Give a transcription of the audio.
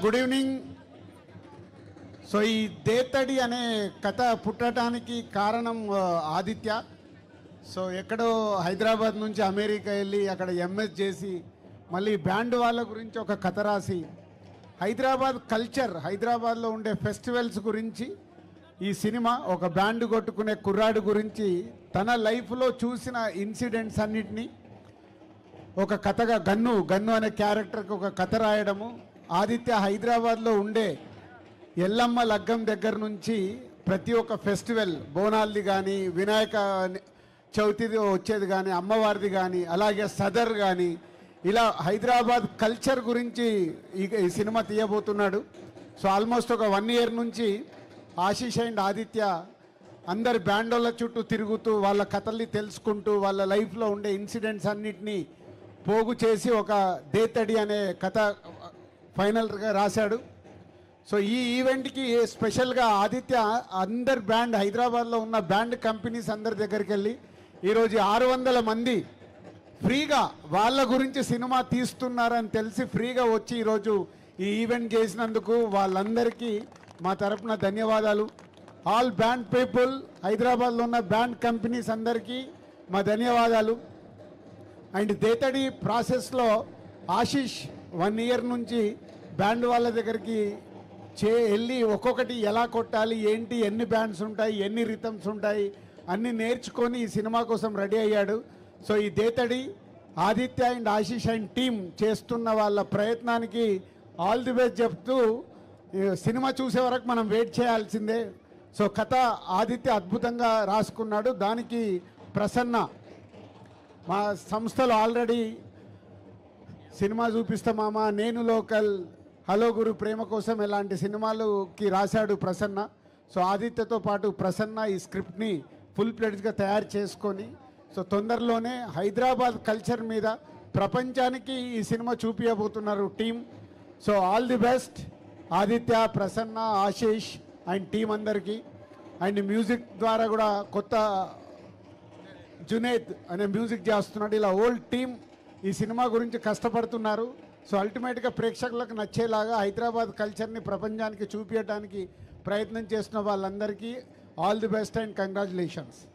Good evening. So ఈ దేతడి అనే కథ పుట్టడానికి కారణం ఆదిత్య. సో ఎక్కడో హైదరాబాద్ నుంచి అమెరికా వెళ్ళి అక్కడ ఎంఎస్ చేసి మళ్ళీ బ్యాండ్ వాళ్ళ గురించి ఒక కథ రాసి హైదరాబాద్ కల్చర్, హైదరాబాద్లో ఉండే ఫెస్టివల్స్ గురించి ఈ సినిమా ఒక బ్యాండ్ కొట్టుకునే కుర్రాడు గురించి తన లైఫ్లో చూసిన ఇన్సిడెంట్స్ అన్నిటినీ ఒక కథగా గన్ను అనే క్యారెక్టర్కి ఒక కథ రాయడము. ఆదిత్య హైదరాబాద్లో ఉండే ఎల్లమ్మ లగ్గం దగ్గర నుంచి ప్రతి ఒక్క ఫెస్టివల్, బోనాల్ది కానీ, వినాయక చవితిది వచ్చేది కానీ, అమ్మవారిది కానీ, అలాగే సదర్ కానీ, ఇలా హైదరాబాద్ కల్చర్ గురించి ఈ సినిమా తీయబోతున్నాడు. సో ఆల్మోస్ట్ ఒక 1 year నుంచి ఆశీష్ అండ్ ఆదిత్య అందరి బ్యాండోళ్ళ చుట్టూ తిరుగుతూ వాళ్ళ కథల్ని తెలుసుకుంటూ వాళ్ళ లైఫ్లో ఉండే ఇన్సిడెంట్స్ అన్నిటినీ పోగు చేసి ఒక దేతడి అనే కథ ఫైనల్గా రాశాడు. సో ఈ ఈవెంట్కి స్పెషల్గా ఆదిత్య అందరి బ్యాండ్, హైదరాబాద్లో ఉన్న బ్యాండ్ కంపెనీస్ అందరి దగ్గరికి వెళ్ళి ఈరోజు 600 మంది ఫ్రీగా వాళ్ళ గురించి సినిమా తీస్తున్నారని తెలిసి ఫ్రీగా వచ్చి ఈరోజు ఈ ఈవెంట్ చేసినందుకు వాళ్ళందరికీ మా తరపున ధన్యవాదాలు. ఆల్ బ్యాండ్ పీపుల్, హైదరాబాద్లో ఉన్న బ్యాండ్ కంపెనీస్ అందరికీ మా ధన్యవాదాలు. అండ్ దేతడి ప్రాసెస్లో ఆశీష్ 1 year నుంచి బ్యాండ్ వాళ్ళ దగ్గరికి వెళ్ళి ఒక్కొక్కటి ఎలా కొట్టాలి, ఏంటి, ఎన్ని బ్యాండ్స్ ఉంటాయి, ఎన్ని రిథమ్స్ ఉంటాయి అన్నీ నేర్చుకొని ఈ సినిమా కోసం రెడీ అయ్యాడు. సో ఈ Dethadi Aditya and Ashish and team చేస్తున్న వాళ్ళ ప్రయత్నానికి ఆల్ ది బెస్ట్ చెప్తూ సినిమా చూసే వరకు మనం వెయిట్ చేయాల్సిందే. సో కథ ఆదిత్య అద్భుతంగా రాసుకున్నాడు. దానికి ప్రసన్న మా సంస్థలో ఆల్రెడీ సినిమా చూపిస్తామా, నేను లోకల్, హలో గురు, ప్రేమ కోసం ఇలాంటి సినిమాలకి రాశాడు ప్రసన్న. సో ఆదిత్యతో పాటు ప్రసన్న ఈ స్క్రిప్ట్ని ఫుల్ ప్లేడ్గా తయారు చేసుకొని సో తొందరలోనే హైదరాబాద్ కల్చర్ మీద ప్రపంచానికి ఈ సినిమా చూపించబోతున్నారు team. So all the best Aditya, Prasanna, Ashish and team అందరికీ. అండ్ మ్యూజిక్ ద్వారా కూడా కొత్త జునేద్ అనే మ్యూజిక్ చేస్తున్నాడు. ఇలా ఓల్డ్ టీం ఈ సినిమా గురించి కష్టపడుతున్నారు. సో అల్టిమేట్గా ప్రేక్షకులకు నచ్చేలాగా హైదరాబాద్ కల్చర్ని ప్రపంచానికి చూపించడానికి ప్రయత్నం చేస్తున్న వాళ్ళందరికీ all the best and congratulations.